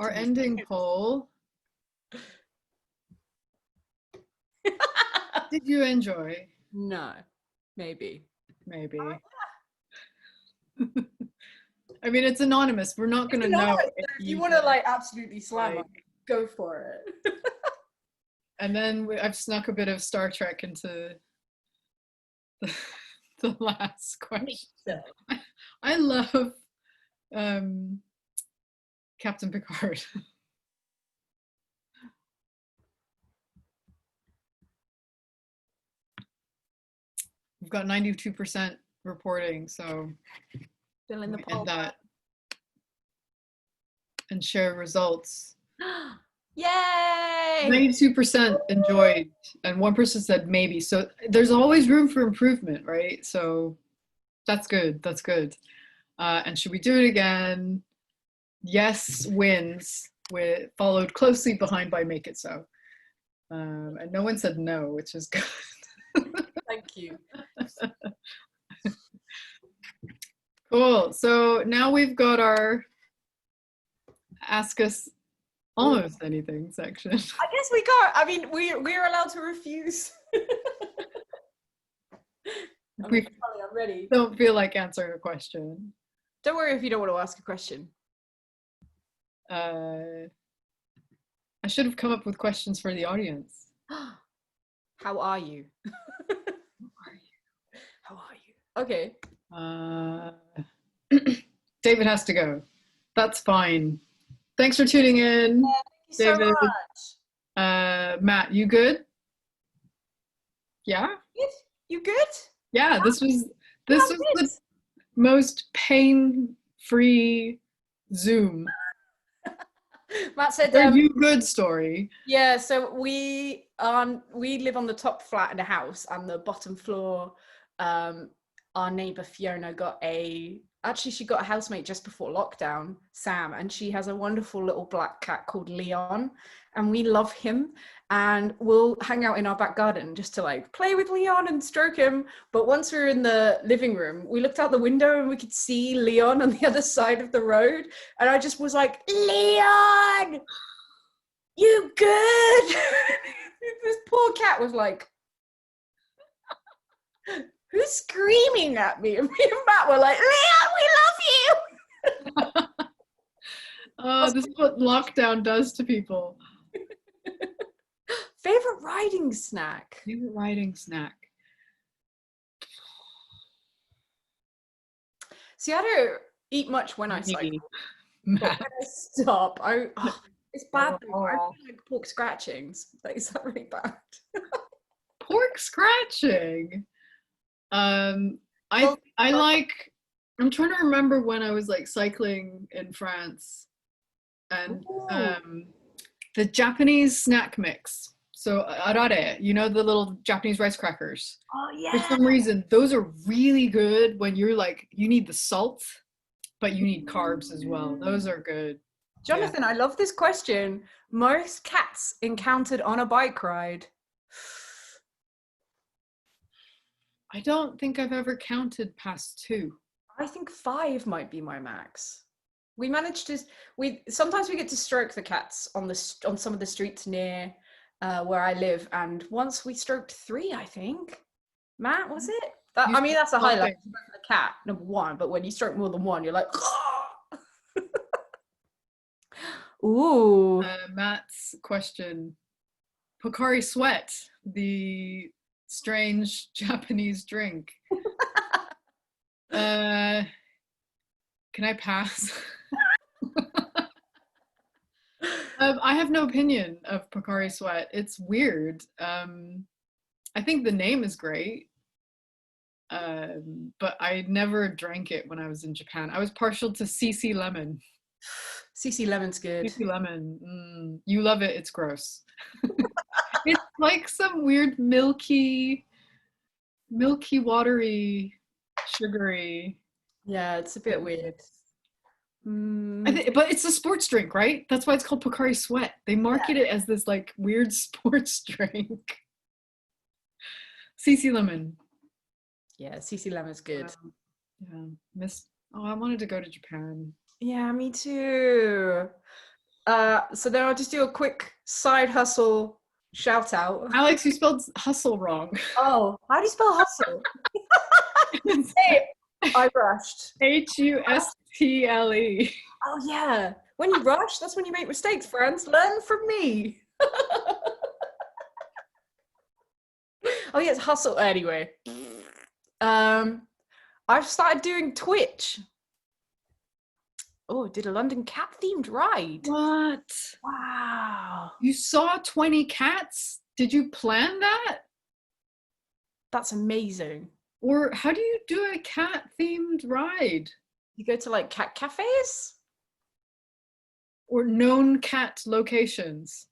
B: ending poll. Did you enjoy?
A: No, maybe.
B: Maybe. I mean, it's anonymous. We're not going to know.
A: If you want to like absolutely slam
B: like,
A: it, go for it.
B: And then I've snuck a bit of Star Trek into the last question. I love Captain Picard. We've got 92% reporting, so
A: Fill in the
B: we
A: poll.
B: end that and share results.
A: Yay!
B: 92% enjoyed, and 1% said maybe. So there's always room for improvement, right? So that's good. That's good. And should we do it again? Yes wins, with followed closely behind by Make It So. And no one said no, which is good.
A: Thank you.
B: Cool. So now we've got our Ask Us Almost Anything section.
A: I guess we got. I mean, we're allowed to refuse.
B: We
A: I'm ready.
B: don't feel like answering a question.
A: Don't worry if you don't want to ask a question.
B: I should have come up with questions for the audience.
A: How are you? How are you? Okay.
B: David has to go. That's fine. Thanks for tuning in.
A: Thank you so
B: David.
A: much.
B: Matt, you good? Yeah?
A: Good? You good?
B: Yeah, this was the most pain-free Zoom.
A: Matt said,
B: Are you good story?
A: yeah, so we live on the top flat in the house, and the bottom floor, our neighbor Fiona she got a housemate just before lockdown, Sam, and she has a wonderful little black cat called Leon, and we love him, and we'll hang out in our back garden just to like play with Leon and stroke him. But once we were in the living room, we looked out the window and we could see Leon on the other side of the road, and I just was like, Leon, you good? This poor cat was like, who's screaming at me? And me and Matt were like, Leon, we love you.
B: Oh, this is what lockdown does to people.
A: Favorite riding snack?
B: Favorite riding snack.
A: See, I don't eat much when I cycle. But
B: Matt.
A: when I stop, it's bad. Though. I feel like pork scratchings. Like, is that really bad?
B: Pork scratching. I'm trying to remember when I was like cycling in France, and the Japanese snack mix. So arare, you know, the little Japanese rice crackers.
A: Oh yeah.
B: For some reason, those are really good when you're like, you need the salt, but you need carbs as well. Those are good.
A: Jonathan, I love this question. Most cats encountered on a bike ride.
B: I don't think I've ever counted past 2.
A: I think 5 might be my max. We managed to. Sometimes we get to stroke the cats on some of the streets near where I live, and once we stroked 3, I think. Matt, was it? That's a highlight for the cat, number 1. But when you stroke more than 1, you're like, ooh.
B: Matt's question: Pocari Sweat, the strange Japanese drink. Can I pass? I have no opinion of Pocari Sweat. It's weird. I think the name is great, but I never drank it when I was in Japan. I was partial to CC Lemon.
A: CC Lemon's good.
B: CC Lemon. You love it. It's gross. It's like some weird milky, watery, sugary.
A: Yeah, it's a bit weird.
B: But it's a sports drink, right? That's why it's called Pocari Sweat. They market it as this like weird sports drink. CC Lemon.
A: Yeah, CC Lemon's good.
B: Yeah, I wanted to go to Japan.
A: Yeah, me too. So then I'll just do a quick side hustle shout out.
B: Alex, you spelled hustle wrong.
A: Oh, how do you spell hustle? Hey, I rushed.
B: Hustle.
A: Oh yeah. When you rush, that's when you make mistakes, friends. Learn from me. Oh yeah, it's hustle. Anyway. I've started doing Twitch. Oh, did a London cat themed ride.
B: What?
A: Wow.
B: You saw 20 cats? Did you plan that?
A: That's amazing.
B: Or how do you do a cat themed ride?
A: You go to like cat cafes?
B: or known cat locations.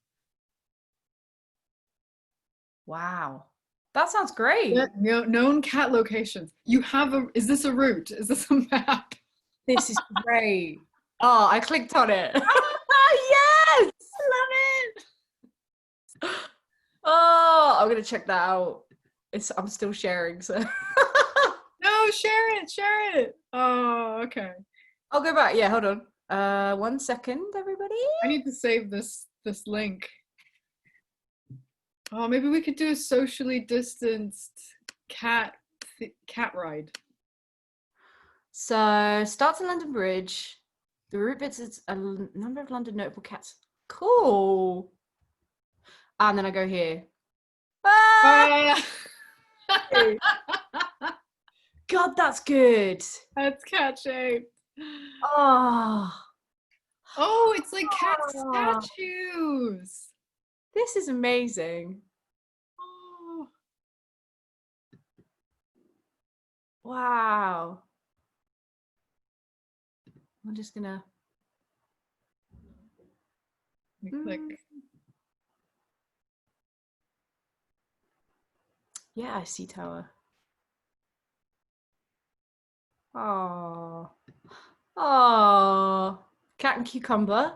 A: Wow. That sounds great.
B: Yeah, known cat locations. You have a, is this a route? Is this a map?
A: This is great. Oh, I clicked on it. Yes!
B: Love it.
A: Oh, I'm gonna check that out. I'm still sharing, so
B: No, share it. Oh, okay.
A: I'll go back. Yeah, hold on. 1 second, everybody.
B: I need to save this link. Oh, maybe we could do a socially distanced cat ride.
A: So starts in London Bridge. The route visits a number of London notable cats. Cool. And then I go here. Ah! God, that's good.
B: That's cat shaped.
A: Oh,
B: Oh, it's like cat
A: Ah.
B: statues.
A: this is amazing.
B: Oh,
A: Wow. I'm just gonna.
B: let me click.
A: Yeah, I see Tower. Oh. Oh. Cat and cucumber.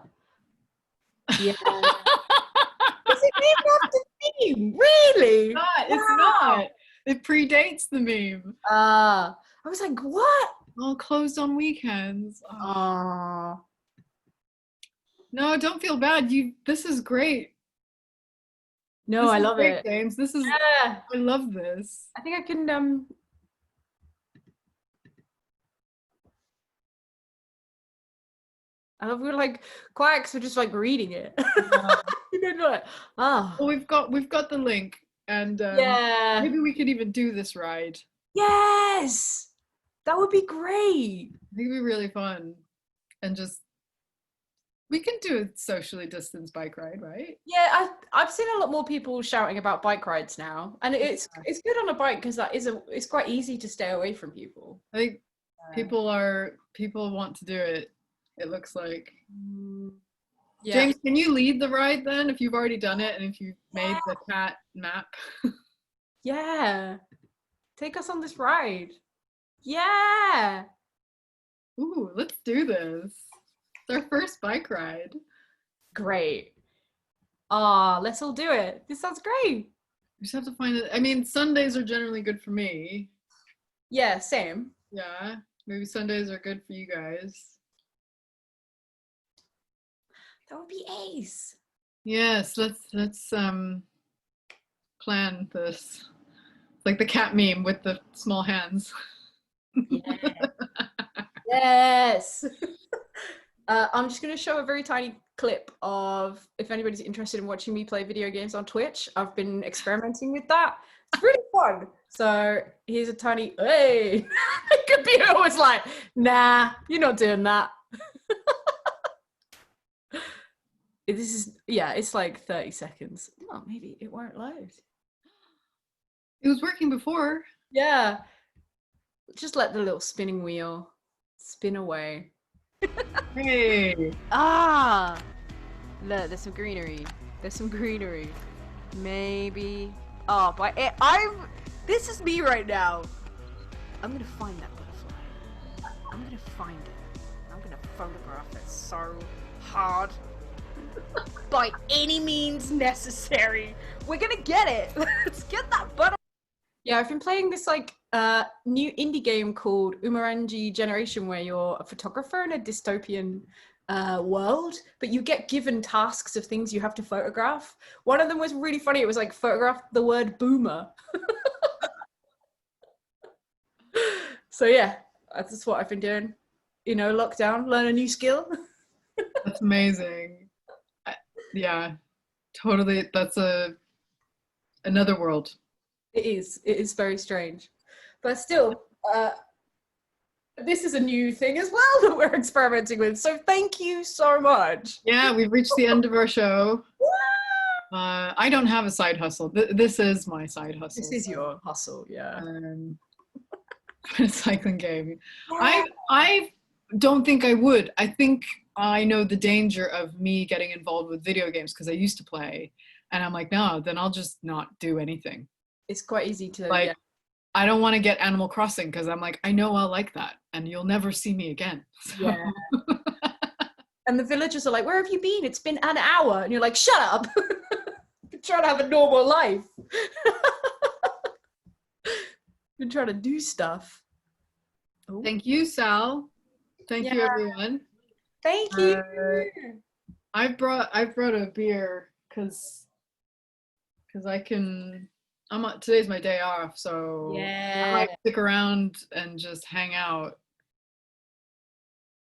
A: Yeah. Is it named after the meme? Really?
B: It's
A: Wow.
B: not. It predates the meme.
A: I was like, what?
B: All closed on weekends. Oh.
A: Oh.
B: No, don't feel bad. This is great.
A: No,
B: This
A: I
B: is
A: love
B: great,
A: it.
B: James. This is,
A: Yeah.
B: I love this.
A: I think I can I love we're like quiet because we're just like reading it. You know, like, oh.
B: Well, we've got the link, and
A: Yeah.
B: maybe we could even do this ride.
A: Yes. That would be great.
B: I think it'd be really fun, and just we can do a socially distanced bike ride, right?
A: Yeah, I've seen a lot more people shouting about bike rides now, and it's good on a bike because it's quite easy to stay away from people.
B: I think people want to do it. It looks like.
A: Yeah.
B: James, can you lead the ride then if you've already done it and if you've made the cat map?
A: Yeah. Take us on this ride. Yeah.
B: Ooh, let's do this. It's our first bike ride.
A: Great. Let's all do it. This sounds great.
B: We just have to find it. I mean, Sundays are generally good for me.
A: Yeah, same.
B: Yeah, maybe Sundays are good for you guys.
A: That would be ace.
B: Yes, let's plan this. Like the cat meme with the small hands.
A: Yeah. Yes. I'm just going to show a very tiny clip of if anybody's interested in watching me play video games on Twitch. I've been experimenting with that. It's really fun. So here's a tiny, hey, computer was like, nah, you're not doing that. This is, yeah, it's like 30 seconds. Oh, maybe it won't load.
B: It was working before.
A: Yeah. Just let the little spinning wheel spin away.
B: Hey.
F: Ah! Look, there's some greenery. There's some greenery. Maybe. Oh, but this is me right now. I'm gonna find that butterfly. I'm gonna find it. I'm gonna photograph it so hard. By any means necessary. We're gonna get it. Let's get that butterfly.
A: Yeah, I've been playing this like new indie game called Umurangi Generation, where you're a photographer in a dystopian world, but you get given tasks of things you have to photograph. One of them was really funny. It was like photograph the word boomer. So yeah, that's what I've been doing. You know, lockdown, learn a new skill.
B: That's amazing. Yeah, totally. That's another world.
A: It is very strange, but still, this is a new thing as well that we're experimenting with. So thank you so much.
B: Yeah, we've reached the end of our show. I don't have a side hustle. This is my side hustle.
A: This is your hustle, yeah.
B: A cycling game. I don't think I would. I think I know the danger of me getting involved with video games because I used to play, and I'm like, no, then I'll just not do anything.
A: It's quite easy to
B: Like,
A: yeah.
B: I don't want to get Animal Crossing because I'm like, I know I'll like that, and you'll never see me again. So-
A: Yeah. And the villagers are like, where have you been? It's been an hour. And you're like, shut up. Been trying to have a normal life. Been trying to do stuff. Oh,
B: Thank you, Sal. Thank you,
A: Yeah.
B: everyone.
A: thank you.
B: I brought a beer because I can. Today's my day off, so I
A: Yeah.
B: might stick around and just hang out.